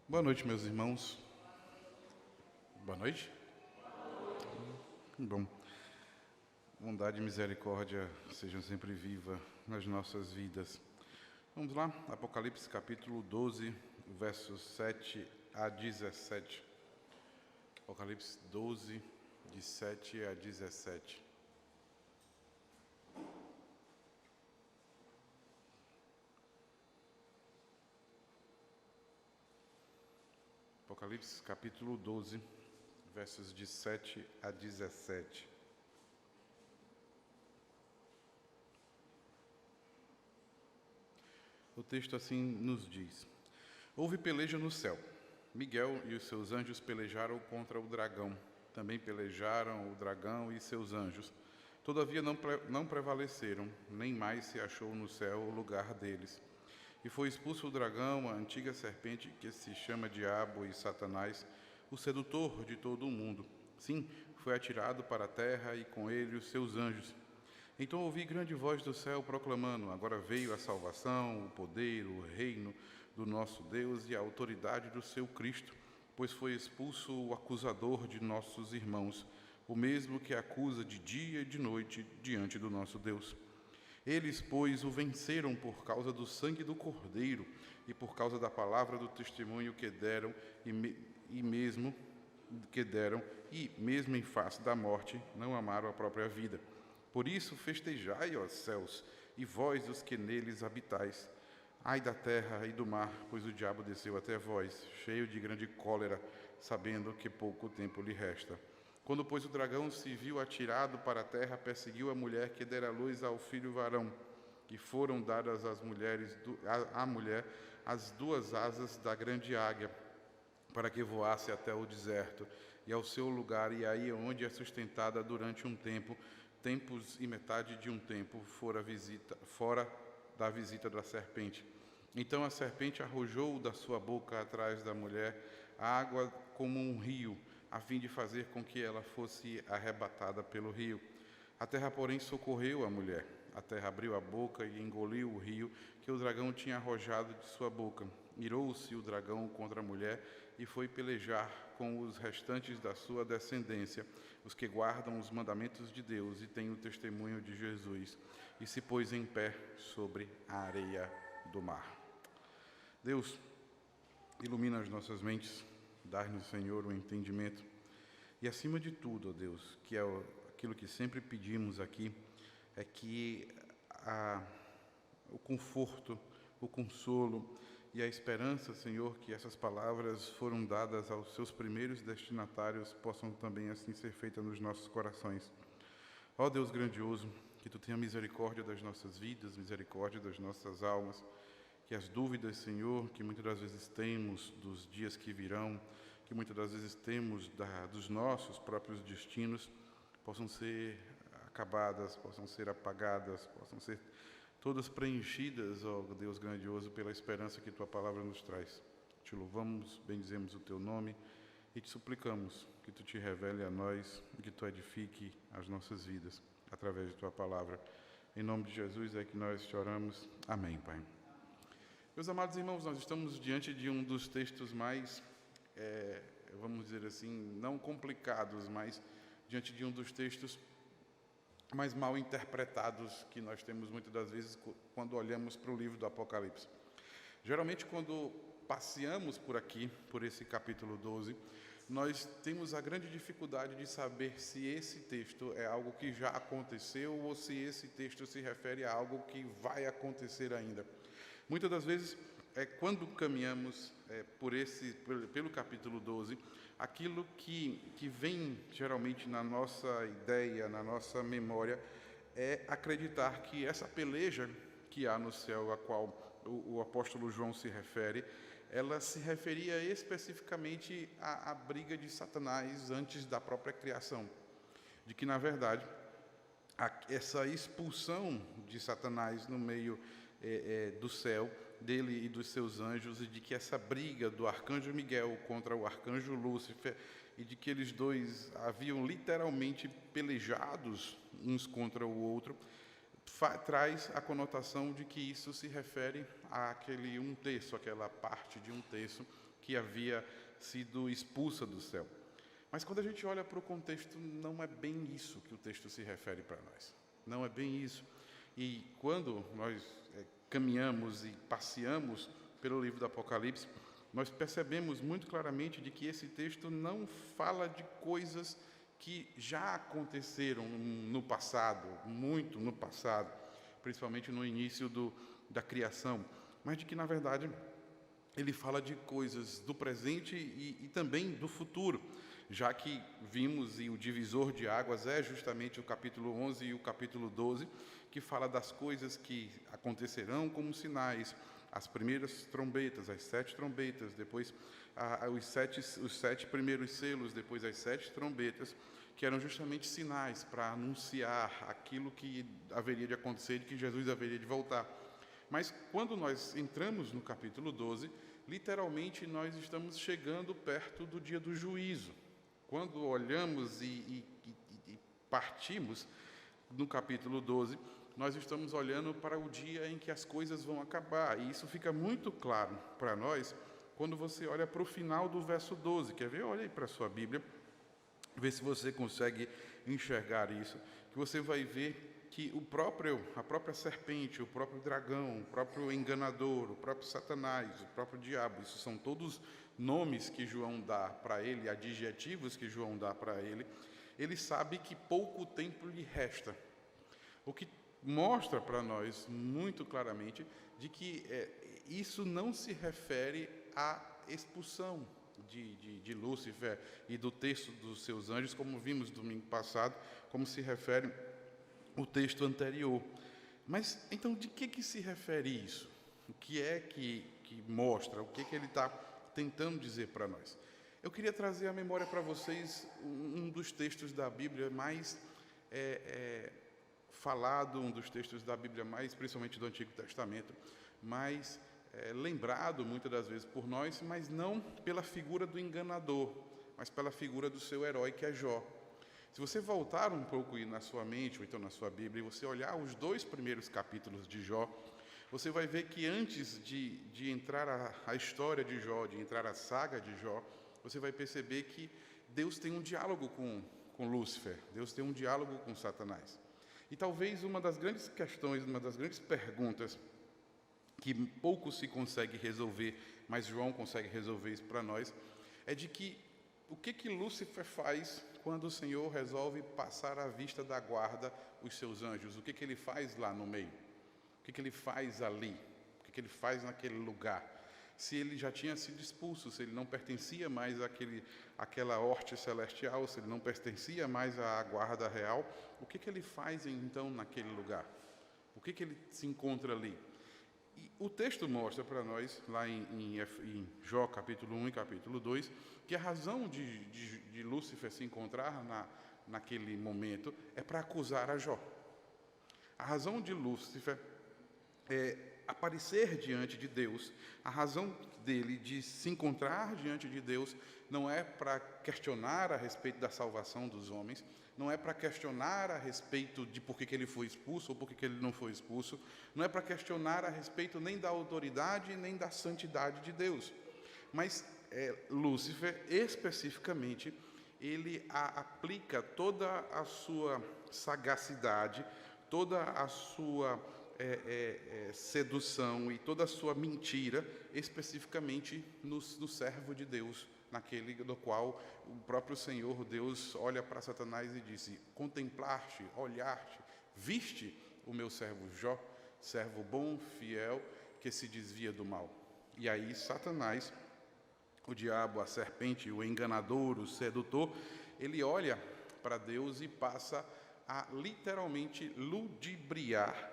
Boa noite, meus irmãos. Boa noite. Bom, bondade e misericórdia sejam sempre vivas nas nossas vidas. Vamos lá, Apocalipse capítulo 12, versos 7 a 17. Apocalipse 12, de 7 a 17. Apocalipse capítulo 12, versos de 7 a 17. O texto assim nos diz: Houve peleja no céu. Miguel e os seus anjos pelejaram contra o dragão. Também pelejaram o dragão e seus anjos. Todavia não prevaleceram, nem mais se achou no céu o lugar deles. E foi expulso o dragão, a antiga serpente que se chama Diabo e Satanás, o sedutor de todo o mundo. Sim, foi atirado para a terra e com ele os seus anjos. Então ouvi grande voz do céu proclamando: Agora veio a salvação, o poder, o reino do nosso Deus e a autoridade do seu Cristo, pois foi expulso o acusador de nossos irmãos, o mesmo que acusa de dia e de noite diante do nosso Deus. Eles, pois, o venceram por causa do sangue do Cordeiro e por causa da palavra do testemunho que deram, e mesmo em face da morte, não amaram a própria vida. Por isso, festejai, ó céus, e vós os que neles habitais. Ai da terra e do mar, pois o diabo desceu até vós, cheio de grande cólera, sabendo que pouco tempo lhe resta. Quando, pois, o dragão se viu atirado para a terra, perseguiu a mulher que dera luz ao filho varão, e foram dadas à mulher as duas asas da grande águia, para que voasse até o deserto, e ao seu lugar, e aí onde é sustentada durante um tempo, tempos e metade de um tempo, fora da visita da serpente. Então a serpente arrojou da sua boca atrás da mulher a água como um rio, a fim de fazer com que ela fosse arrebatada pelo rio. A terra, porém, socorreu a mulher. A terra abriu a boca e engoliu o rio que o dragão tinha arrojado de sua boca. Irou-se o dragão contra a mulher e foi pelejar com os restantes da sua descendência, os que guardam os mandamentos de Deus e têm o testemunho de Jesus, e se pôs em pé sobre a areia do mar. Deus, ilumina as nossas mentes, dá-nos, Senhor, o entendimento, e acima de tudo, ó Deus, que é aquilo que sempre pedimos aqui, é que o conforto, o consolo e a esperança, Senhor, que essas palavras foram dadas aos seus primeiros destinatários, possam também assim ser feitas nos nossos corações. Ó Deus grandioso, que Tu tenha misericórdia das nossas vidas, misericórdia das nossas almas, que as dúvidas, Senhor, que muitas das vezes temos dos dias que virão, que muitas das vezes temos dos nossos próprios destinos, possam ser acabadas, possam ser apagadas, possam ser todas preenchidas, ó Deus grandioso, pela esperança que Tua palavra nos traz. Te louvamos, bendizemos o Teu nome e te suplicamos que Tu te revele a nós e que Tu edifique as nossas vidas através de Tua palavra. Em nome de Jesus é que nós te oramos. Amém, Pai. Meus amados irmãos, nós estamos diante de um dos textos mais, vamos dizer assim, não complicados, mas diante de um dos textos mais mal interpretados que nós temos muitas das vezes quando olhamos para o livro do Apocalipse. Geralmente, quando passeamos por aqui, por esse capítulo 12, nós temos a grande dificuldade de saber se esse texto é algo que já aconteceu ou se esse texto se refere a algo que vai acontecer ainda. Muitas das vezes, quando caminhamos pelo capítulo 12, aquilo que vem geralmente na nossa ideia, na nossa memória, é acreditar que essa peleja que há no céu, a qual o apóstolo João se refere, ela se referia especificamente à briga de Satanás antes da própria criação. De que, na verdade, essa expulsão de Satanás no meio do céu, dele e dos seus anjos, e de que essa briga do arcanjo Miguel contra o arcanjo Lúcifer, e de que eles dois haviam literalmente pelejados uns contra o outro, traz a conotação de que isso se refere àquele 1/3, aquela parte de 1/3 que havia sido expulsa do céu. Mas quando a gente olha para o contexto, não é bem isso que o texto se refere para nós. Não é bem isso. E quando nós caminhamos e passeamos pelo livro do Apocalipse, nós percebemos muito claramente de que esse texto não fala de coisas que já aconteceram no passado, muito no passado, principalmente no início da criação, mas de que, na verdade, ele fala de coisas do presente e também do futuro, já que vimos, e o divisor de águas é justamente o capítulo 11 e o capítulo 12, que fala das coisas que acontecerão como sinais, as primeiras trombetas, as 7 trombetas, depois os sete primeiros selos, depois as 7 trombetas, que eram justamente sinais para anunciar aquilo que haveria de acontecer, de que Jesus haveria de voltar. Mas quando nós entramos no capítulo 12, literalmente nós estamos chegando perto do dia do juízo. Quando olhamos e partimos no capítulo 12, nós estamos olhando para o dia em que as coisas vão acabar. E isso fica muito claro para nós quando você olha para o final do verso 12. Quer ver? Olha aí para a sua Bíblia, vê se você consegue enxergar isso, que você vai ver que a própria serpente, o próprio dragão, o próprio enganador, o próprio Satanás, o próprio diabo, isso são todos nomes que João dá para ele, adjetivos que João dá para ele. Ele sabe que pouco tempo lhe resta, o que mostra para nós muito claramente de que isso não se refere à expulsão de Lúcifer e do texto dos seus anjos, como vimos domingo passado, como se refere o texto anterior. Mas, então, de que se refere isso? O que é que mostra? O que ele está tentando dizer para nós? Eu queria trazer à memória para vocês um dos textos da Bíblia mais falado, um dos textos da Bíblia mais, principalmente do Antigo Testamento, mais lembrado muitas das vezes por nós, mas não pela figura do enganador, mas pela figura do seu herói, que é Jó. Se você voltar um pouco aí na sua mente, ou então na sua Bíblia, e você olhar os 2 primeiros capítulos de Jó, você vai ver que antes de entrar a história de Jó, de entrar a saga de Jó, você vai perceber que Deus tem um diálogo com Lúcifer, Deus tem um diálogo com Satanás. E talvez uma das grandes questões, uma das grandes perguntas que pouco se consegue resolver, mas João consegue resolver isso para nós, é de que o que Lúcifer faz quando o Senhor resolve passar à vista da guarda os seus anjos? O que ele faz lá no meio? O que ele faz ali? O que ele faz naquele lugar? Se ele já tinha sido expulso, se ele não pertencia mais àquela horte celestial, se ele não pertencia mais à guarda real, o que ele faz então naquele lugar? O que ele se encontra ali? E o texto mostra para nós, lá em Jó, capítulo 1 e capítulo 2, que a razão de Lúcifer se encontrar naquele momento é para acusar a Jó. A razão de Lúcifer aparecer diante de Deus, a razão dele de se encontrar diante de Deus não é para questionar a respeito da salvação dos homens, não é para questionar a respeito de por que ele foi expulso ou por que ele não foi expulso, não é para questionar a respeito nem da autoridade nem da santidade de Deus. Mas Lúcifer, especificamente, ele aplica toda a sua sagacidade, toda a sua sedução e toda a sua mentira, especificamente no servo de Deus, naquele do qual o próprio Senhor Deus olha para Satanás e disse: contemplaste, olhaste, viste o meu servo Jó, servo bom, fiel, que se desvia do mal. E aí Satanás, o diabo, a serpente, o enganador, o sedutor, ele olha para Deus e passa a literalmente ludibriar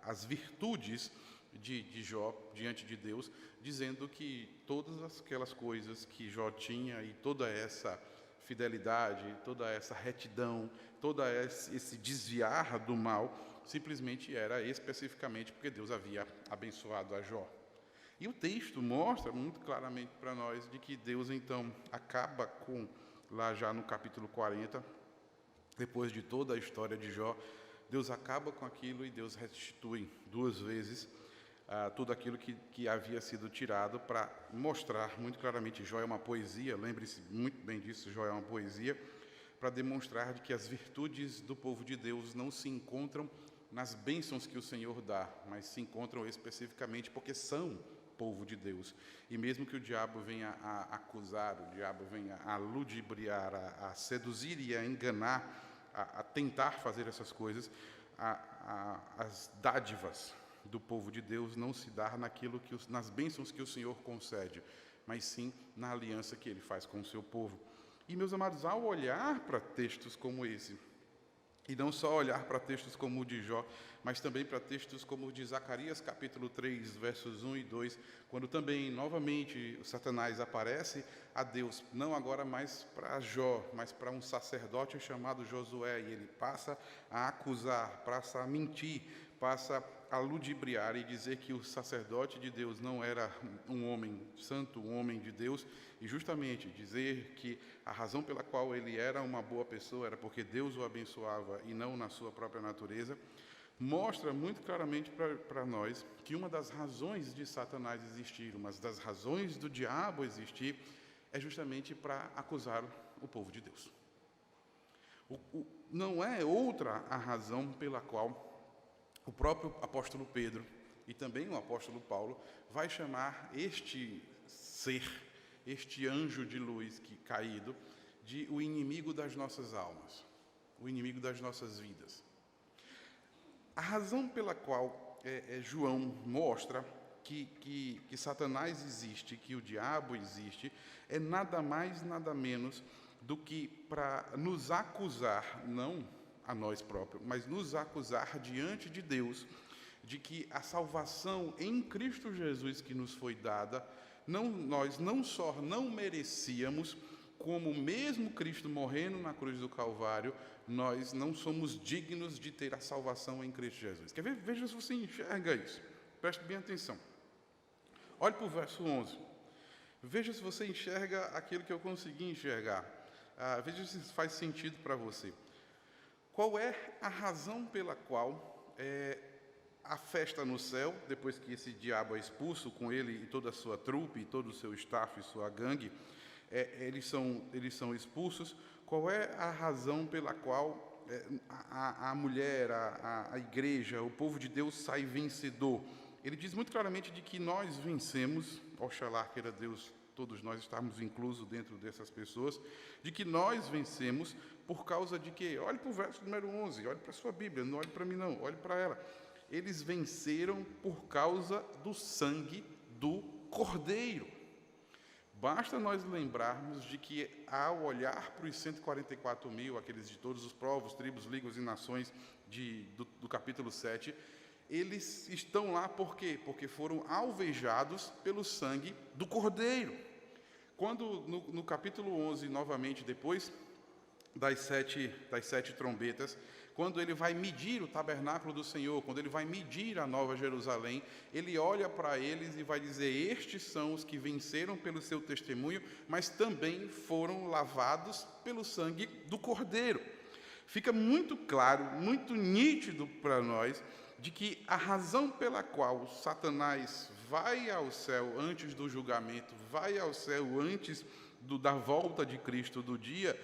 as virtudes de Jó diante de Deus, dizendo que todas aquelas coisas que Jó tinha e toda essa fidelidade, toda essa retidão, todo esse desviar do mal, simplesmente era especificamente porque Deus havia abençoado a Jó. E o texto mostra muito claramente para nós de que Deus então acaba lá já no capítulo 40, depois de toda a história de Jó, Deus acaba com aquilo e Deus restitui 2 vezes tudo aquilo que havia sido tirado para mostrar muito claramente. Jó é uma poesia, lembre-se muito bem disso, Jó é uma poesia, para demonstrar de que as virtudes do povo de Deus não se encontram nas bênçãos que o Senhor dá, mas se encontram especificamente porque são povo de Deus. E mesmo que o diabo venha a acusar, o diabo venha a ludibriar, a seduzir e a enganar, a tentar fazer essas coisas, as dádivas do povo de Deus não se dá nas bênçãos que o Senhor concede, mas sim na aliança que Ele faz com o seu povo. E, meus amados, ao olhar para textos como esse, e não só olhar para textos como o de Jó, mas também para textos como o de Zacarias, capítulo 3, versos 1 e 2, quando também, novamente, Satanás aparece a Deus, não agora mais para Jó, mas para um sacerdote chamado Josué, e ele passa a acusar, passa a mentir, passa a ludibriar e dizer que o sacerdote de Deus não era um homem santo, um homem de Deus, e justamente dizer que a razão pela qual ele era uma boa pessoa era porque Deus o abençoava e não na sua própria natureza, mostra muito claramente para nós que uma das razões de Satanás existir, uma das razões do diabo existir, é justamente para acusar o povo de Deus. Não é outra a razão pela qual o próprio apóstolo Pedro e também o apóstolo Paulo vai chamar este ser, este anjo de luz caído, de o inimigo das nossas almas, o inimigo das nossas vidas. A razão pela qual João mostra que Satanás existe, que o diabo existe, é nada mais, nada menos do que para nos acusar, não a nós próprios, mas nos acusar diante de Deus, de que a salvação em Cristo Jesus que nos foi dada, nós não só não merecíamos, como mesmo Cristo morrendo na cruz do Calvário, nós não somos dignos de ter a salvação em Cristo Jesus. Quer ver? Veja se você enxerga isso. Preste bem atenção. Olhe para o verso 11. Veja se você enxerga aquilo que eu consegui enxergar. Veja se faz sentido para você. Qual é a razão pela qual a festa no céu, depois que esse diabo é expulso com ele e toda a sua trupe, e todo o seu staff e sua gangue, eles são expulsos, qual é a razão pela qual a mulher, a igreja, o povo de Deus sai vencedor? Ele diz muito claramente de que nós vencemos, oxalá queira Deus, todos nós estamos inclusos dentro dessas pessoas, de que nós vencemos por causa de quê? Olhe para o verso número 11, olhe para a sua Bíblia, não olhe para mim não, olhe para ela. Eles venceram por causa do sangue do Cordeiro. Basta nós lembrarmos de que, ao olhar para os 144 mil, aqueles de todos os povos, tribos, línguas e nações do capítulo 7, eles estão lá por quê? Porque foram alvejados pelo sangue do Cordeiro. Quando, no capítulo 11, novamente, depois das sete trombetas, quando ele vai medir o tabernáculo do Senhor, quando ele vai medir a Nova Jerusalém, ele olha para eles e vai dizer: estes são os que venceram pelo seu testemunho, mas também foram lavados pelo sangue do Cordeiro. Fica muito claro, muito nítido para nós, de que a razão pela qual Satanás vai ao céu antes do julgamento, vai ao céu antes da volta de Cristo, do dia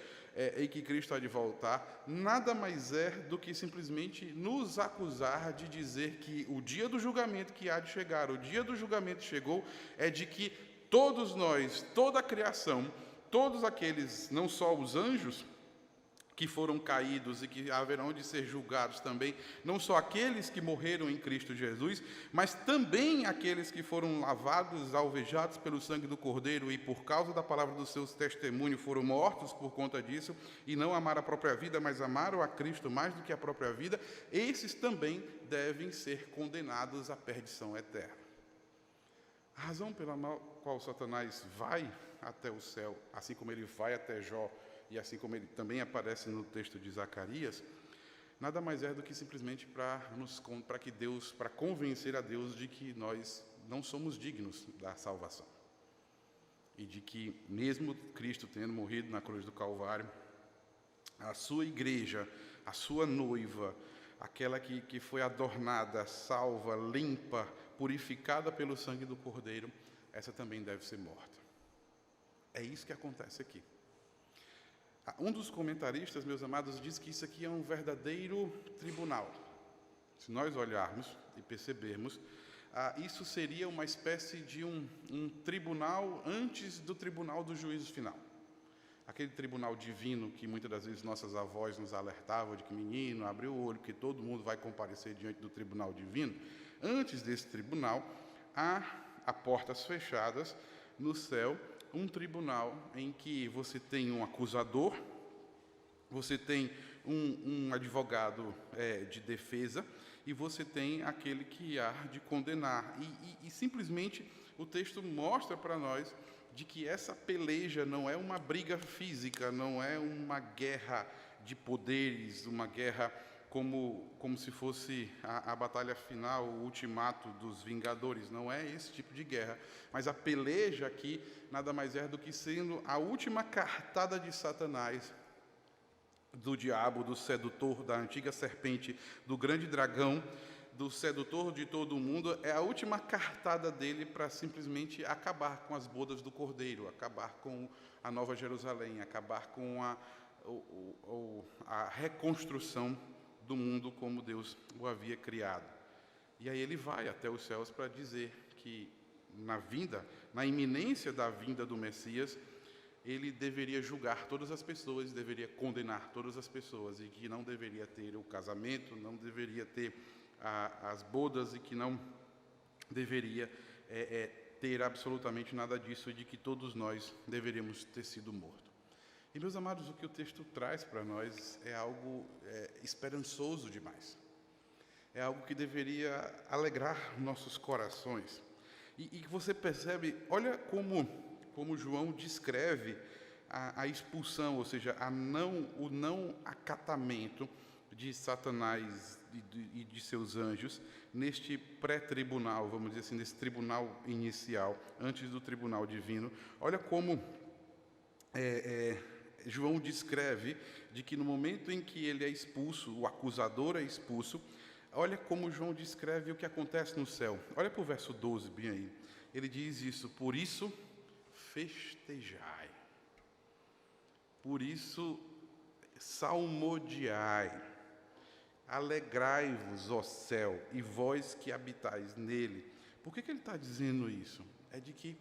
em que Cristo há de voltar, nada mais é do que simplesmente nos acusar de dizer que o dia do julgamento que há de chegar, o dia do julgamento chegou, é de que todos nós, toda a criação, todos aqueles, não só os anjos, que foram caídos e que haverão de ser julgados também, não só aqueles que morreram em Cristo Jesus, mas também aqueles que foram lavados, alvejados pelo sangue do Cordeiro e por causa da palavra dos seus testemunhos foram mortos por conta disso, e não amaram a própria vida, mas amaram a Cristo mais do que a própria vida, esses também devem ser condenados à perdição eterna. A razão pela qual Satanás vai até o céu, assim como ele vai até Jó, e assim como ele também aparece no texto de Zacarias, nada mais é do que simplesmente para convencer a Deus de que nós não somos dignos da salvação. E de que, mesmo Cristo tendo morrido na cruz do Calvário, a sua igreja, a sua noiva, aquela que foi adornada, salva, limpa purificada pelo sangue do Cordeiro, essa também deve ser morta. É isso que acontece aqui. Um dos comentaristas, meus amados, diz que isso aqui é um verdadeiro tribunal. Se nós olharmos e percebermos, isso seria uma espécie de um tribunal antes do tribunal do juízo final. Aquele tribunal divino que muitas das vezes nossas avós nos alertavam de que, menino, abre o olho, que todo mundo vai comparecer diante do tribunal divino. Antes desse tribunal, há a portas fechadas no céu, um tribunal em que você tem um acusador, você tem um advogado de defesa, e você tem aquele que há de condenar. E simplesmente o texto mostra para nós de que essa peleja não é uma briga física, não é uma guerra de poderes, uma guerra como se fosse a batalha final, o ultimato dos Vingadores. Não é esse tipo de guerra. Mas a peleja aqui nada mais é do que sendo a última cartada de Satanás, do diabo, do sedutor, da antiga serpente, do grande dragão, do sedutor de todo o mundo. É a última cartada dele para simplesmente acabar com as bodas do Cordeiro, acabar com a Nova Jerusalém, acabar com a reconstrução do mundo como Deus o havia criado. E aí ele vai até os céus para dizer que na iminência da vinda do Messias, ele deveria julgar todas as pessoas, deveria condenar todas as pessoas, e que não deveria ter o casamento, não deveria ter as bodas, e que não deveria ter absolutamente nada disso, e de que todos nós deveríamos ter sido mortos. E, meus amados, o que o texto traz para nós é algo esperançoso demais. É algo que deveria alegrar nossos corações. E você percebe, olha como João descreve a expulsão, ou seja, o não acatamento de Satanás e de seus anjos neste pré-tribunal, vamos dizer assim, nesse tribunal inicial, antes do tribunal divino. Olha como João descreve de que no momento em que ele é expulso, o acusador é expulso, olha como João descreve o que acontece no céu. Olha para o verso 12, bem aí. Ele diz isso: por isso festejai, por isso salmodiai, alegrai-vos, ó céu, e vós que habitais nele. Por que ele está dizendo isso? É de que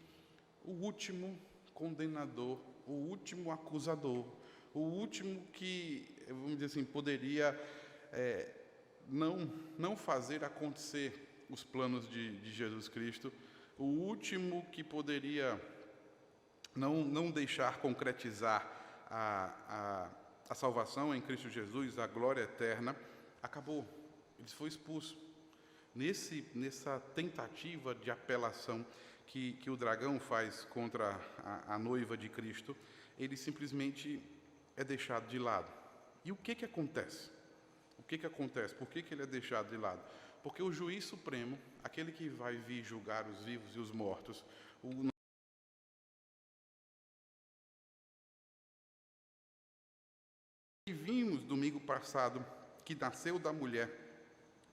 o último condenador, o último acusador, o último que, vamos dizer assim, poderia não fazer acontecer os planos de Jesus Cristo, o último que poderia não deixar concretizar a salvação em Cristo Jesus, a glória eterna, acabou. Ele foi expulso. Nessa tentativa de apelação que o dragão faz contra a noiva de Cristo, ele simplesmente é deixado de lado. E o que acontece? O que acontece? Por que ele é deixado de lado? Porque o juiz supremo, aquele que vai vir julgar os vivos e os mortos, que vimos domingo passado, que nasceu da mulher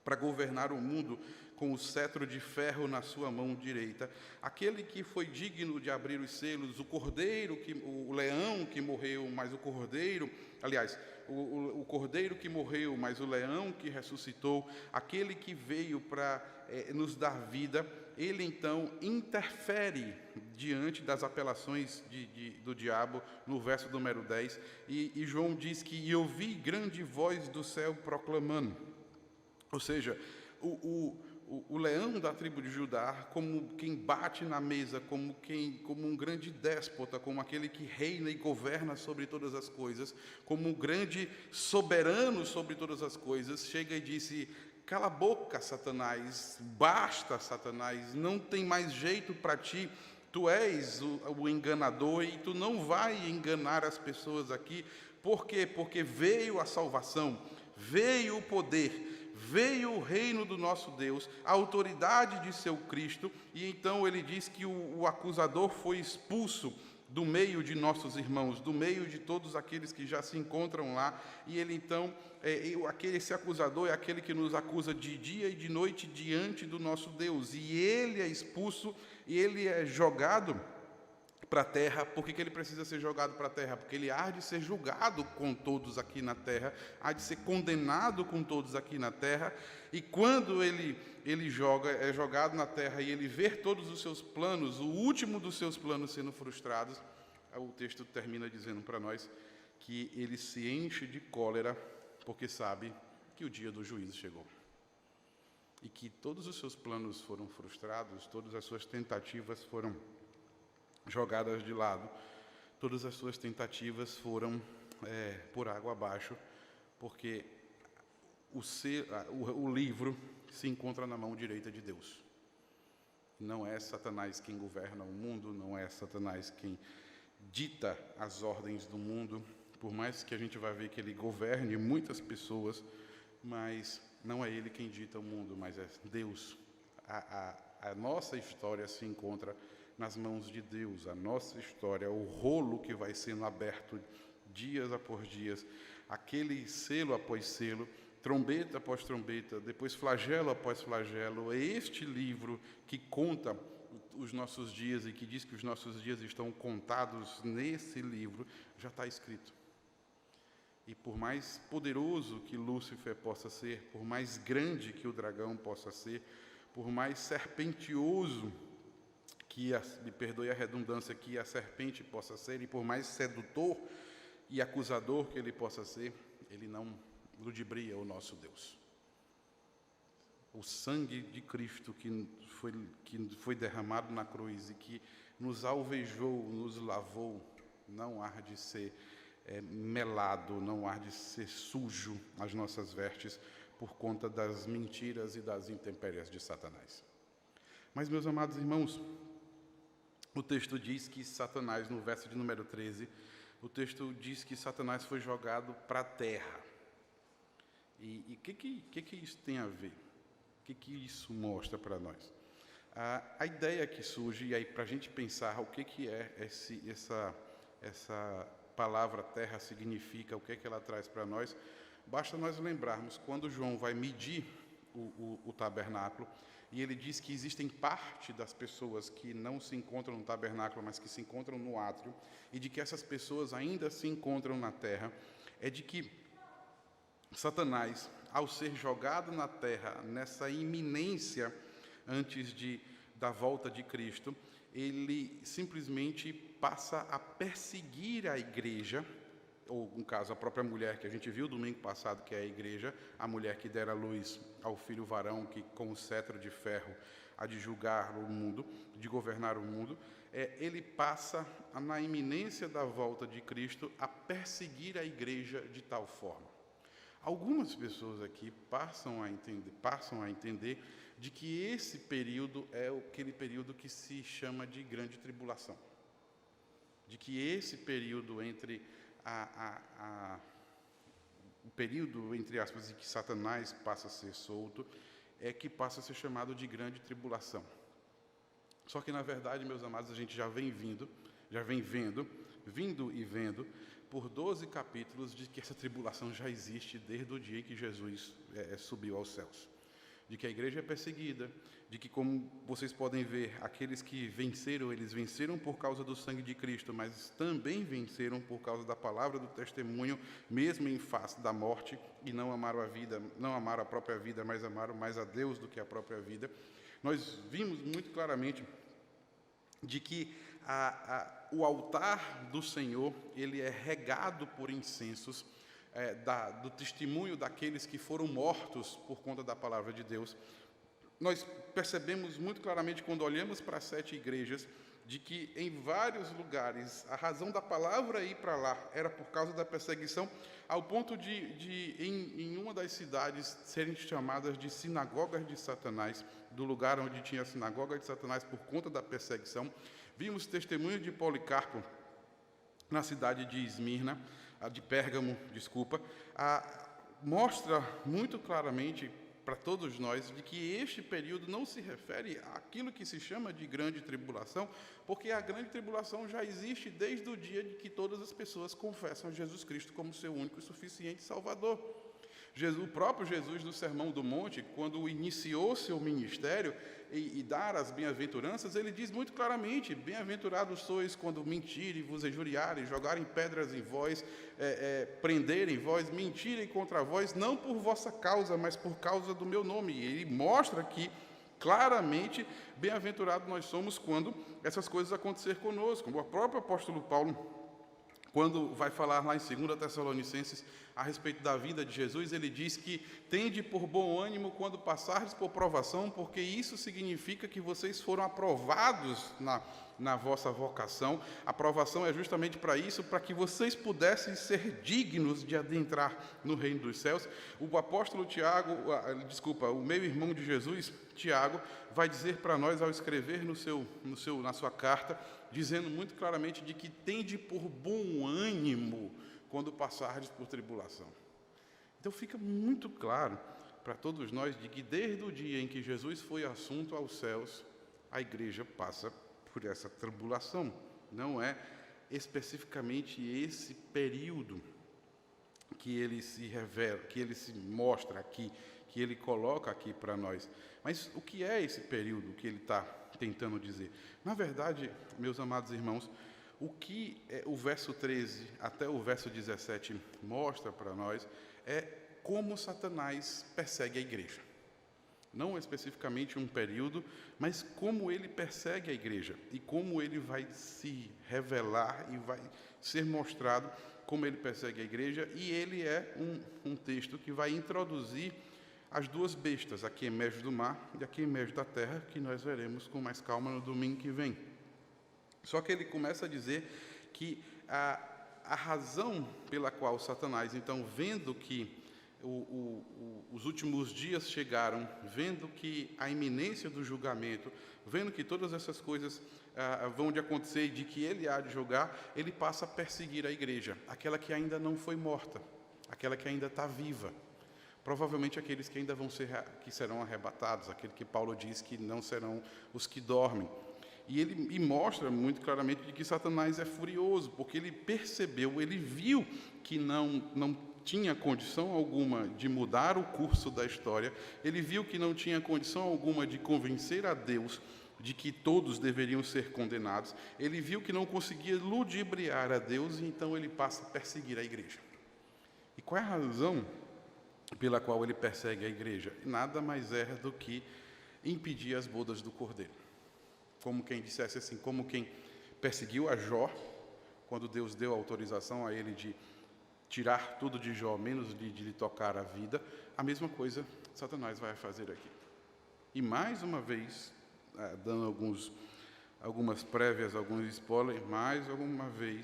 para governar o mundo com o cetro de ferro na sua mão direita, aquele que foi digno de abrir os selos, o leão que morreu, mas o cordeiro, aliás, o cordeiro que morreu, mas o leão que ressuscitou, aquele que veio para nos dar vida, ele então interfere diante das apelações do diabo, no verso número 10, e João diz que "e ouvi grande voz do céu proclamando", ou seja, o leão da tribo de Judá, como quem bate na mesa, como um grande déspota, como aquele que reina e governa sobre todas as coisas, como um grande soberano sobre todas as coisas, chega e disse: "Cala a boca, Satanás, basta, Satanás, não tem mais jeito para ti, tu és o enganador e tu não vai enganar as pessoas aqui". Por quê? Porque veio a salvação, veio o poder, veio o reino do nosso Deus, a autoridade de seu Cristo, e então ele diz que o acusador foi expulso do meio de nossos irmãos, do meio de todos aqueles que já se encontram lá, e ele então, esse acusador é aquele que nos acusa de dia e de noite diante do nosso Deus, e ele é expulso, e ele é jogado para a terra. Por que ele precisa ser jogado para a terra? Porque ele há de ser julgado com todos aqui na terra, há de ser condenado com todos aqui na terra, e quando ele é jogado na terra e ele vê todos os seus planos, o último dos seus planos sendo frustrados, o texto termina dizendo para nós que ele se enche de cólera, porque sabe que o dia do juízo chegou. E que todos os seus planos foram frustrados, todas as suas tentativas foram jogadas de lado, todas as suas tentativas foram por água abaixo, porque o livro se encontra na mão direita de Deus. Não é Satanás quem governa o mundo, não é Satanás quem dita as ordens do mundo, por mais que a gente vá ver que ele governe muitas pessoas, mas não é ele quem dita o mundo, mas é Deus. A nossa história se encontra nas mãos de Deus. A nossa história, o rolo que vai sendo aberto dias após dias, aquele selo após selo, trombeta após trombeta, depois flagelo após flagelo, é este livro que conta os nossos dias e que diz que os nossos dias estão contados nesse livro, já está escrito. E por mais poderoso que Lúcifer possa ser, por mais grande que o dragão possa ser, por mais serpentioso me perdoe a redundância, que a serpente possa ser, e por mais sedutor e acusador que ele possa ser, ele não ludibria o nosso Deus. O sangue de Cristo que foi derramado na cruz e que nos alvejou, nos lavou, não há de ser melado, não há de ser sujo as nossas vestes por conta das mentiras e das intempéries de Satanás. Mas, meus amados irmãos, o texto diz que Satanás, no verso de número 13, o texto diz que Satanás foi jogado para a terra. E o que isso tem a ver? O que isso mostra para nós? A ideia que surge, e aí para a gente pensar o que é essa palavra terra significa, o que ela traz para nós, basta nós lembrarmos quando João vai medir o tabernáculo, e ele diz que existem parte das pessoas que não se encontram no tabernáculo, mas que se encontram no átrio, e de que essas pessoas ainda se encontram na terra, é de que Satanás, ao ser jogado na terra, nessa iminência antes da volta de Cristo, ele simplesmente passa a perseguir a igreja, ou, no caso, a própria mulher que a gente viu domingo passado, que é a igreja, a mulher que dera luz ao filho varão, que com o cetro de ferro há de julgar o mundo, de governar o mundo, ele passa, na iminência da volta de Cristo, a perseguir a igreja de tal forma. Algumas pessoas aqui passam a entender de que esse período é aquele período que se chama de grande tribulação. De que esse período entre o período, entre aspas, em que Satanás passa a ser solto, é que passa a ser chamado de grande tribulação. Só que, na verdade, meus amados, a gente já vem vendo por 12 capítulos de que essa tribulação já existe desde o dia em que Jesus subiu aos céus. De que a igreja é perseguida, de que, como vocês podem ver, aqueles que venceram, eles venceram por causa do sangue de Cristo, mas também venceram por causa da palavra do testemunho, mesmo em face da morte, e não amaram a vida, não amaram a própria vida, mas amaram mais a Deus do que a própria vida. Nós vimos muito claramente de que o altar do Senhor, ele é regado por incensos, do testemunho daqueles que foram mortos por conta da palavra de Deus. Nós percebemos muito claramente, quando olhamos para as 7 igrejas, de que em vários lugares a razão da palavra ir para lá era por causa da perseguição, ao ponto de em uma das cidades serem chamadas de sinagogas de Satanás, do lugar onde tinha a sinagoga de Satanás por conta da perseguição. Vimos testemunho de Policarpo na cidade de Pérgamo, mostra muito claramente para todos nós de que este período não se refere àquilo que se chama de grande tribulação, porque a grande tribulação já existe desde o dia de que todas as pessoas confessam Jesus Cristo como seu único e suficiente Salvador. O próprio Jesus, no Sermão do Monte, quando iniciou seu ministério e dar as bem-aventuranças, ele diz muito claramente: bem-aventurados sois quando mentirem, vos injuriarem, jogarem pedras em vós, prenderem vós, mentirem contra vós, não por vossa causa, mas por causa do meu nome. E ele mostra que, claramente, bem-aventurados nós somos quando essas coisas acontecer conosco. O próprio apóstolo Paulo, quando vai falar lá em 2 Tessalonicenses a respeito da vinda de Jesus, ele diz que tende por bom ânimo quando passardes por provação, porque isso significa que vocês foram aprovados na vossa vocação. A aprovação é justamente para isso, para que vocês pudessem ser dignos de adentrar no reino dos céus. O apóstolo o meu irmão de Jesus, Tiago, vai dizer para nós, ao escrever na sua carta, dizendo muito claramente de que tende por bom ânimo quando passardes por tribulação. Então fica muito claro para todos nós de que desde o dia em que Jesus foi assunto aos céus, a igreja passa por essa tribulação. Não é especificamente esse período que ele se revela, que ele se mostra aqui, que ele coloca aqui para nós. Mas o que é esse período que ele está tentando dizer? Na verdade, meus amados irmãos, o que o verso 13 até o verso 17 mostra para nós é como Satanás persegue a igreja. Não especificamente um período, mas como ele persegue a igreja e como ele vai se revelar e vai ser mostrado como ele persegue a igreja. E ele é um texto que vai introduzir as duas bestas, a que emerge do mar e a que emerge da terra, que nós veremos com mais calma no domingo que vem. Só que ele começa a dizer que a razão pela qual Satanás, então, vendo que os últimos dias chegaram, vendo que a iminência do julgamento, vendo que todas essas coisas vão de acontecer e de que ele há de julgar, ele passa a perseguir a igreja, aquela que ainda não foi morta, aquela que ainda está viva. Provavelmente aqueles que ainda que serão arrebatados, aquele que Paulo diz que não serão os que dormem. E mostra muito claramente de que Satanás é furioso, porque ele percebeu, ele viu que não tinha condição alguma de mudar o curso da história, ele viu que não tinha condição alguma de convencer a Deus de que todos deveriam ser condenados, ele viu que não conseguia ludibriar a Deus, e então ele passa a perseguir a igreja. E qual é a razão pela qual ele persegue a igreja? Nada mais é do que impedir as bodas do Cordeiro. Como quem dissesse assim, como quem perseguiu a Jó, quando Deus deu autorização a ele de tirar tudo de Jó, menos de lhe tocar a vida, a mesma coisa Satanás vai fazer aqui. E mais uma vez, dando algumas prévias, alguns spoilers,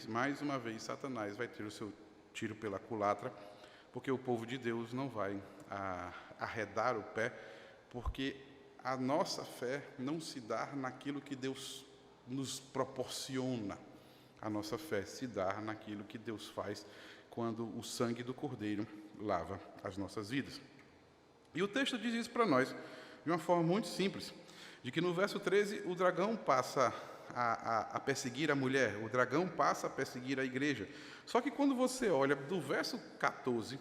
mais uma vez Satanás vai ter o seu tiro pela culatra, porque o povo de Deus não vai arredar o pé, porque a nossa fé não se dá naquilo que Deus nos proporciona. A nossa fé se dá naquilo que Deus faz quando o sangue do Cordeiro lava as nossas vidas. E o texto diz isso para nós de uma forma muito simples, de que no verso 13 o dragão passa a perseguir a mulher, o dragão passa a perseguir a igreja. Só que quando você olha do verso 14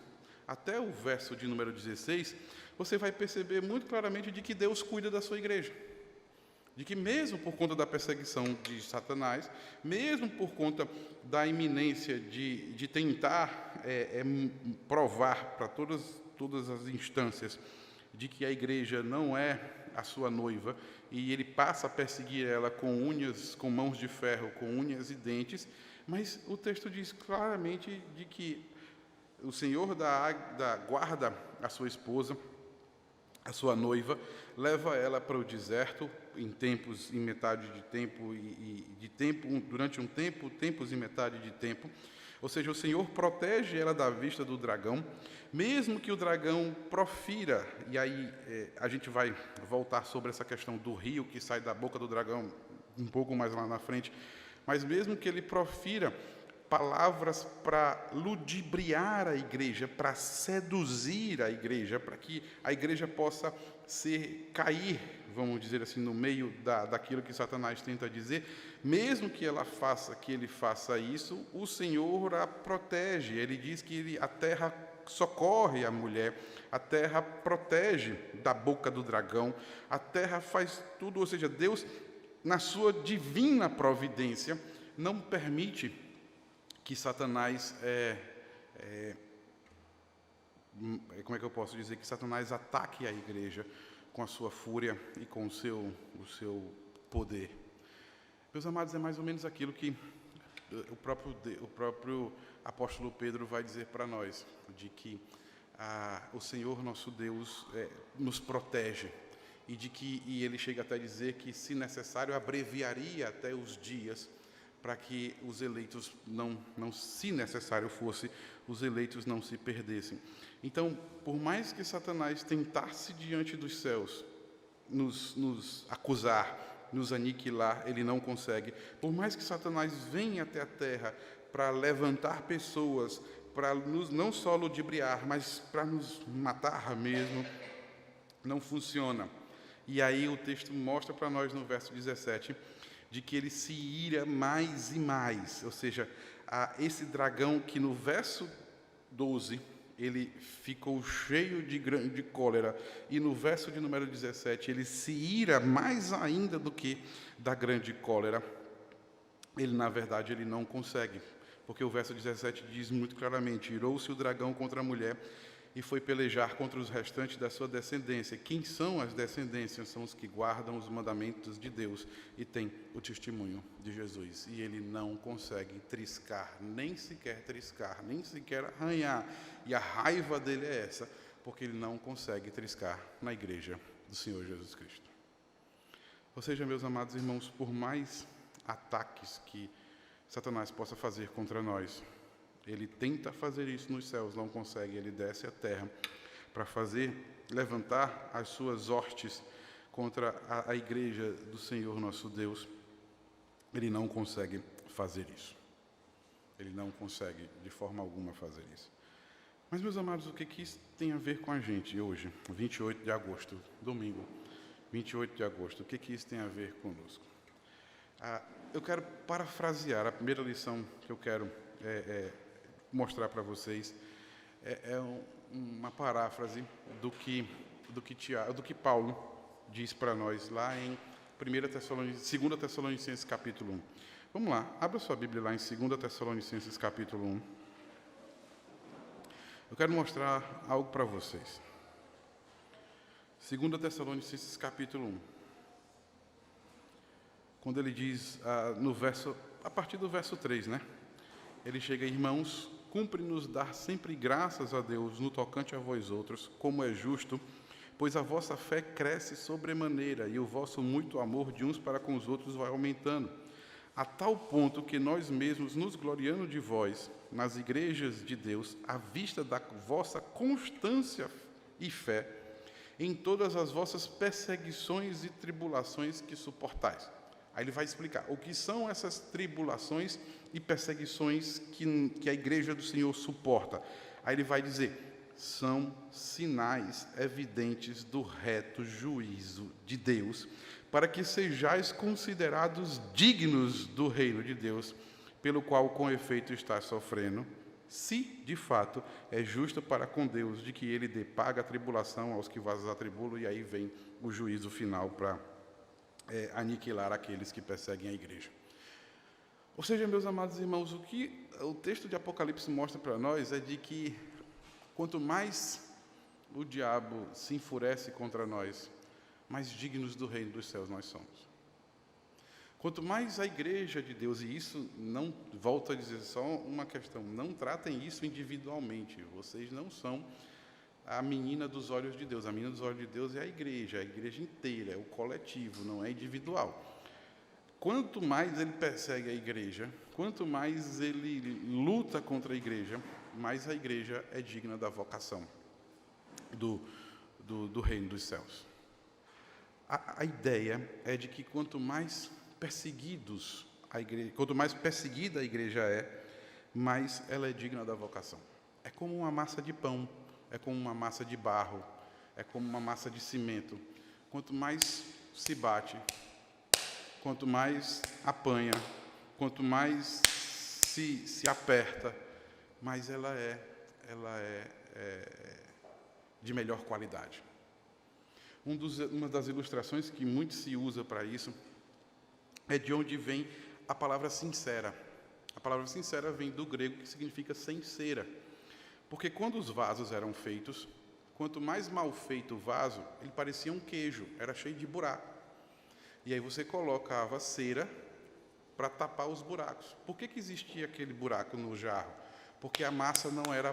até o verso de número 16, você vai perceber muito claramente de que Deus cuida da sua igreja. De que mesmo por conta da perseguição de Satanás, mesmo por conta da iminência de tentar provar para todas as instâncias de que a igreja não é a sua noiva, e ele passa a perseguir ela com mãos de ferro, com unhas e dentes, mas o texto diz claramente de que o Senhor guarda a sua esposa, a sua noiva, leva ela para o deserto em metade de tempo durante um tempo, tempos e metade de tempo. Ou seja, o Senhor protege ela da vista do dragão, mesmo que o dragão profira, e aí a gente vai voltar sobre essa questão do rio que sai da boca do dragão um pouco mais lá na frente, mas mesmo que ele profira palavras para ludibriar a igreja, para seduzir a igreja, para que a igreja possa cair, vamos dizer assim, no meio daquilo que Satanás tenta dizer. Mesmo que ele faça isso, o Senhor a protege. Ele diz que a terra socorre a mulher, a terra protege da boca do dragão, a terra faz tudo, ou seja, Deus, na sua divina providência, não permite que Satanás, como é que eu posso dizer, que Satanás ataque a igreja com a sua fúria e com o seu poder. Meus amados, é mais ou menos aquilo que o próprio apóstolo Pedro vai dizer para nós, de que o Senhor nosso Deus nos protege, e ele chega até a dizer que, se necessário, abreviaria até os dias para que os eleitos se necessário fosse, os eleitos não se perdessem. Então, por mais que Satanás tentasse diante dos céus nos acusar, nos aniquilar, ele não consegue. Por mais que Satanás venha até a terra para levantar pessoas, para nos não só ludibriar, mas para nos matar mesmo, não funciona. E aí o texto mostra para nós no verso 17, de que ele se ira mais e mais, ou seja, esse dragão que no verso 12, ele ficou cheio de grande cólera, e no verso de número 17, ele se ira mais ainda do que da grande cólera. Ele, na verdade, ele não consegue, porque o verso 17 diz muito claramente: irou-se o dragão contra a mulher e foi pelejar contra os restantes da sua descendência. Quem são as descendências? São os que guardam os mandamentos de Deus e têm o testemunho de Jesus. E ele não consegue triscar, nem sequer arranhar. E a raiva dele é essa, porque ele não consegue triscar na igreja do Senhor Jesus Cristo. Ou seja, meus amados irmãos, por mais ataques que Satanás possa fazer contra nós, ele tenta fazer isso nos céus, não consegue, ele desce à terra para levantar as suas hostes contra a igreja do Senhor nosso Deus. Ele não consegue fazer isso. Ele não consegue de forma alguma fazer isso. Mas, meus amados, o que isso tem a ver com a gente hoje, 28 de agosto, domingo, 28 de agosto, o que isso tem a ver conosco? Eu quero parafrasear a primeira lição que eu quero mostrar para vocês, uma paráfrase do que Paulo diz para nós lá em 2 Tessalonicenses capítulo 1. Vamos lá, abra sua Bíblia lá em 2 Tessalonicenses capítulo 1. Eu quero mostrar algo para vocês. 2 Tessalonicenses capítulo 1. Quando ele diz, a partir do verso 3, né? Ele chega: irmãos, cumpre-nos dar sempre graças a Deus no tocante a vós outros, como é justo, pois a vossa fé cresce sobremaneira e o vosso muito amor de uns para com os outros vai aumentando, a tal ponto que nós mesmos, nos gloriando de vós, nas igrejas de Deus, à vista da vossa constância e fé, em todas as vossas perseguições e tribulações que suportais. Aí ele vai explicar o que são essas tribulações e perseguições que a igreja do Senhor suporta. Aí ele vai dizer: são sinais evidentes do reto juízo de Deus, para que sejais considerados dignos do reino de Deus, pelo qual com efeito está sofrendo, se de fato é justo para com Deus, de que ele dê paga a tribulação aos que vos atribulam, e aí vem o juízo final para aniquilar aqueles que perseguem a igreja. Ou seja, meus amados irmãos, o que o texto de Apocalipse mostra para nós é de que quanto mais o diabo se enfurece contra nós, mais dignos do reino dos céus nós somos. Quanto mais a igreja de Deus, e isso não, volto a dizer, só uma questão, não tratem isso individualmente, vocês não são a menina dos olhos de Deus. A menina dos olhos de Deus é a igreja inteira, é o coletivo, não é individual. Quanto mais ele persegue a igreja, quanto mais ele luta contra a igreja, mais a igreja é digna da vocação do reino dos céus. A ideia é de que quanto mais perseguida a igreja é, mais ela é digna da vocação. É como uma massa de pão, é como uma massa de barro, é como uma massa de cimento. Quanto mais se bate, quanto mais apanha, quanto mais se aperta, mais ela é de melhor qualidade. Uma das ilustrações que muito se usa para isso é de onde vem a palavra sincera. A palavra sincera vem do grego, que significa sem cera. Porque quando os vasos eram feitos, quanto mais mal feito o vaso, ele parecia um queijo, era cheio de buraco. E aí você colocava cera para tapar os buracos. Por que existia aquele buraco no jarro? Porque a massa não era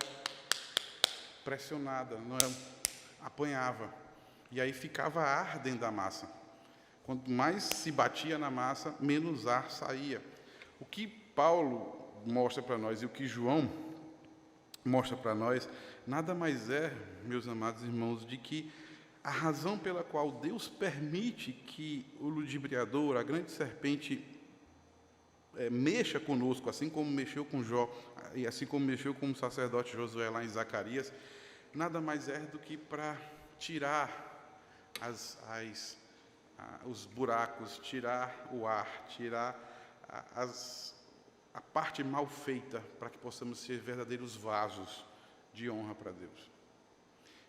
pressionada, não era, apanhava. E aí ficava ar dentro da massa. Quanto mais se batia na massa, menos ar saía. O que Paulo mostra para nós e o que João mostra para nós, nada mais é, meus amados irmãos, de que a razão pela qual Deus permite que o ludibriador, a grande serpente, mexa conosco, assim como mexeu com Jó, e assim como mexeu com o sacerdote Josué lá em Zacarias, nada mais é do que para tirar os buracos, tirar o ar, tirar a parte mal feita, para que possamos ser verdadeiros vasos de honra para Deus.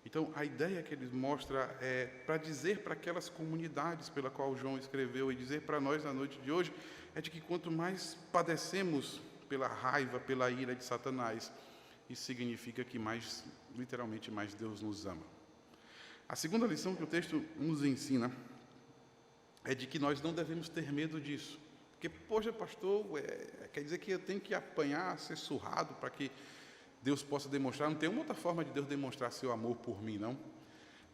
Então, a ideia que ele mostra é para dizer para aquelas comunidades pela qual João escreveu e dizer para nós na noite de hoje, é de que quanto mais padecemos pela raiva, pela ira de Satanás, isso significa que mais, literalmente, mais Deus nos ama. A segunda lição que o texto nos ensina é de que nós não devemos ter medo disso. Porque, poxa, pastor, quer dizer que eu tenho que apanhar, ser surrado para que Deus possa demonstrar. Não tem uma outra forma de Deus demonstrar seu amor por mim, não.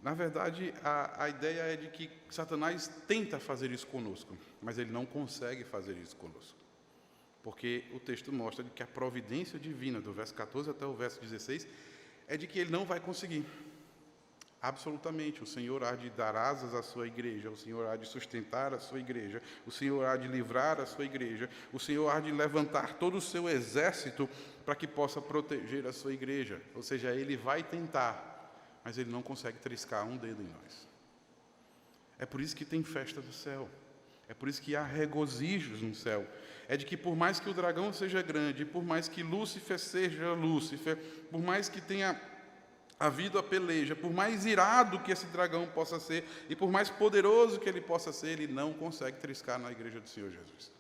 Na verdade, a ideia é de que Satanás tenta fazer isso conosco, mas ele não consegue fazer isso conosco. Porque o texto mostra de que a providência divina, do verso 14 até o verso 16, é de que ele não vai conseguir. Absolutamente, o Senhor há de dar asas à sua igreja, o Senhor há de sustentar a sua igreja, o Senhor há de livrar a sua igreja, o Senhor há de levantar todo o seu exército para que possa proteger a sua igreja. Ou seja, ele vai tentar, mas ele não consegue triscar um dedo em nós. É por isso que tem festa no céu, é por isso que há regozijos no céu. É de que por mais que o dragão seja grande, por mais que Lúcifer seja Lúcifer, por mais que tenha havido a peleja, por mais irado que esse dragão possa ser e por mais poderoso que ele possa ser, ele não consegue triscar na igreja do Senhor Jesus.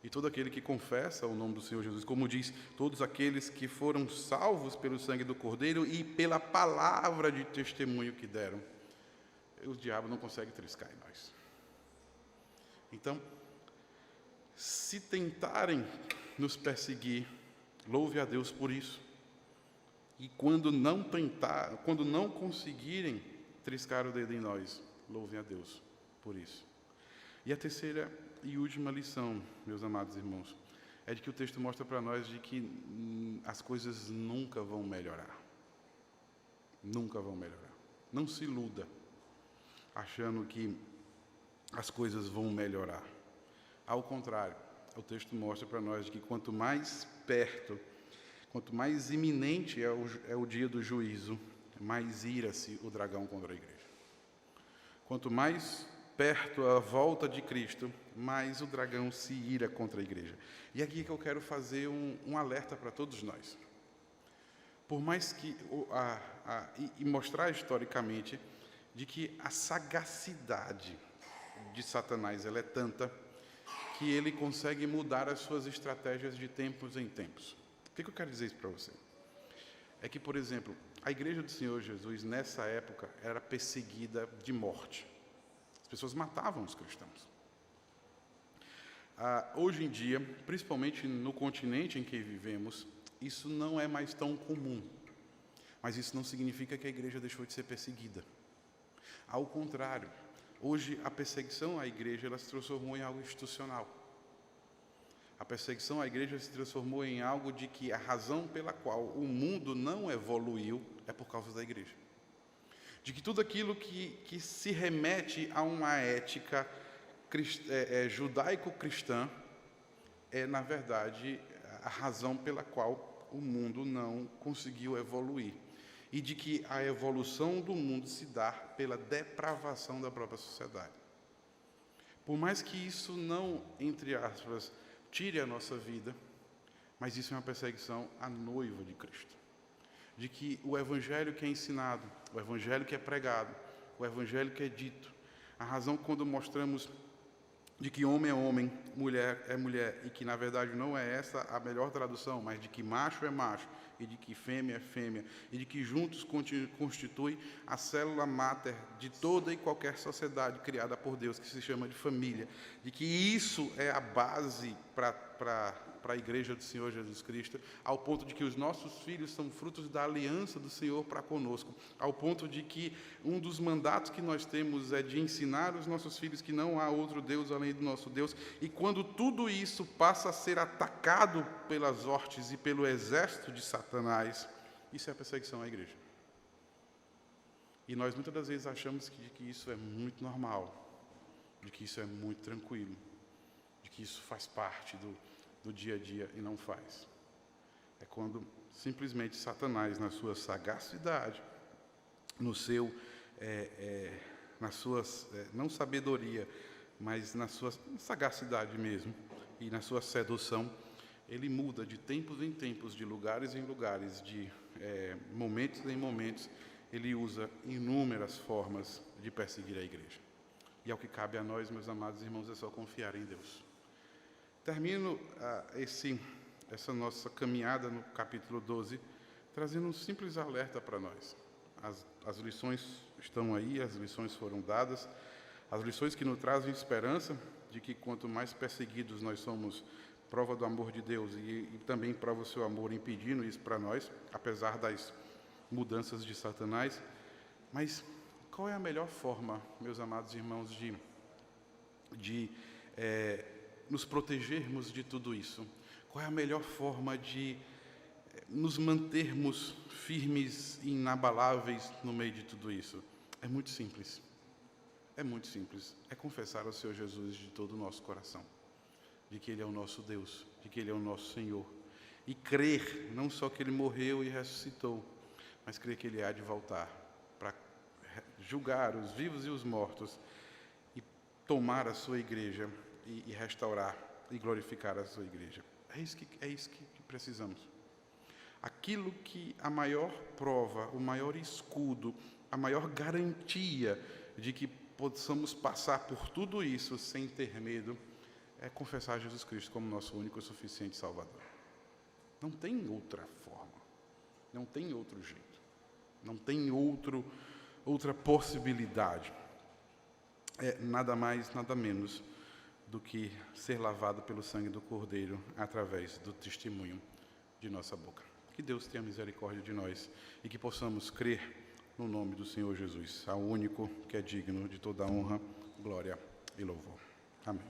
E todo aquele que confessa o nome do Senhor Jesus, como diz, todos aqueles que foram salvos pelo sangue do Cordeiro e pela palavra de testemunho que deram, o diabo não consegue triscar em nós. Então, se tentarem nos perseguir, louve a Deus por isso. E quando não conseguirem triscar o dedo em nós, louvem a Deus por isso. E a terceira e última lição, meus amados irmãos, é de que o texto mostra para nós de que as coisas nunca vão melhorar. Nunca vão melhorar. Não se iluda achando que as coisas vão melhorar. Ao contrário, o texto mostra para nós de que quanto mais perto, quanto mais iminente é o dia do juízo, mais ira-se o dragão contra a igreja. Quanto mais perto a volta de Cristo, mais o dragão se ira contra a igreja. E aqui que eu quero fazer um alerta para todos nós. Por mais que e mostrar historicamente de que a sagacidade de Satanás ela é tanta que ele consegue mudar as suas estratégias de tempos em tempos. O que eu quero dizer isso para você? É que, por exemplo, a igreja do Senhor Jesus, nessa época, era perseguida de morte. As pessoas matavam os cristãos. Hoje em dia, principalmente no continente em que vivemos, isso não é mais tão comum. Mas isso não significa que a igreja deixou de ser perseguida. Ao contrário, hoje a perseguição à igreja ela se transformou em algo institucional. A perseguição à igreja se transformou em algo de que a razão pela qual o mundo não evoluiu é por causa da igreja. De que tudo aquilo que se remete a uma ética judaico-cristã é, na verdade, a razão pela qual o mundo não conseguiu evoluir. E de que a evolução do mundo se dá pela depravação da própria sociedade. Por mais que isso não, entre aspas, tire a nossa vida, mas isso é uma perseguição à noiva de Cristo. De que o evangelho que é ensinado, o evangelho que é pregado, o evangelho que é dito, a razão quando mostramos de que homem é homem, mulher é mulher, e que na verdade não é essa a melhor tradução, mas de que macho é macho, e de que fêmea é fêmea, e de que juntos constitui a célula máter de toda e qualquer sociedade criada por Deus, que se chama de família, de que isso é a base para a igreja do Senhor Jesus Cristo, ao ponto de que os nossos filhos são frutos da aliança do Senhor para conosco, ao ponto de que um dos mandatos que nós temos é de ensinar os nossos filhos que não há outro Deus além do nosso Deus, e quando tudo isso passa a ser atacado pelas hortes e pelo exército de Satanás, isso é a perseguição à igreja. E nós muitas das vezes achamos que isso é muito normal, de que isso é muito tranquilo, de que isso faz parte do dia a dia, e não faz. É quando simplesmente Satanás, na sua sagacidade, na sua, não sabedoria, mas na sua sagacidade mesmo, e na sua sedução, ele muda de tempos em tempos, de lugares em lugares, de momentos em momentos, ele usa inúmeras formas de perseguir a igreja. E ao que cabe a nós, meus amados irmãos, é só confiar em Deus. Termino essa nossa caminhada no capítulo 12, trazendo um simples alerta para nós. As lições estão aí, as lições foram dadas, as lições que nos trazem esperança de que quanto mais perseguidos nós somos, prova do amor de Deus e também prova o seu amor impedindo isso para nós, apesar das mudanças de Satanás. Mas qual é a melhor forma, meus amados irmãos, de nos protegermos de tudo isso? Qual é a melhor forma de nos mantermos firmes e inabaláveis no meio de tudo isso? É muito simples. É muito simples. É confessar ao Senhor Jesus de todo o nosso coração, de que Ele é o nosso Deus, de que Ele é o nosso Senhor. E crer, não só que Ele morreu e ressuscitou, mas crer que Ele há de voltar para julgar os vivos e os mortos e tomar a sua igreja e restaurar e glorificar a sua igreja. É isso que precisamos. Aquilo que a maior prova, o maior escudo, a maior garantia de que possamos passar por tudo isso sem ter medo, é confessar Jesus Cristo como nosso único e suficiente Salvador. Não tem outra forma, não tem outro jeito, não tem outra possibilidade. É nada mais, nada menos do que ser lavado pelo sangue do Cordeiro através do testemunho de nossa boca. Que Deus tenha misericórdia de nós e que possamos crer no nome do Senhor Jesus, ao único que é digno de toda honra, glória e louvor. Amém.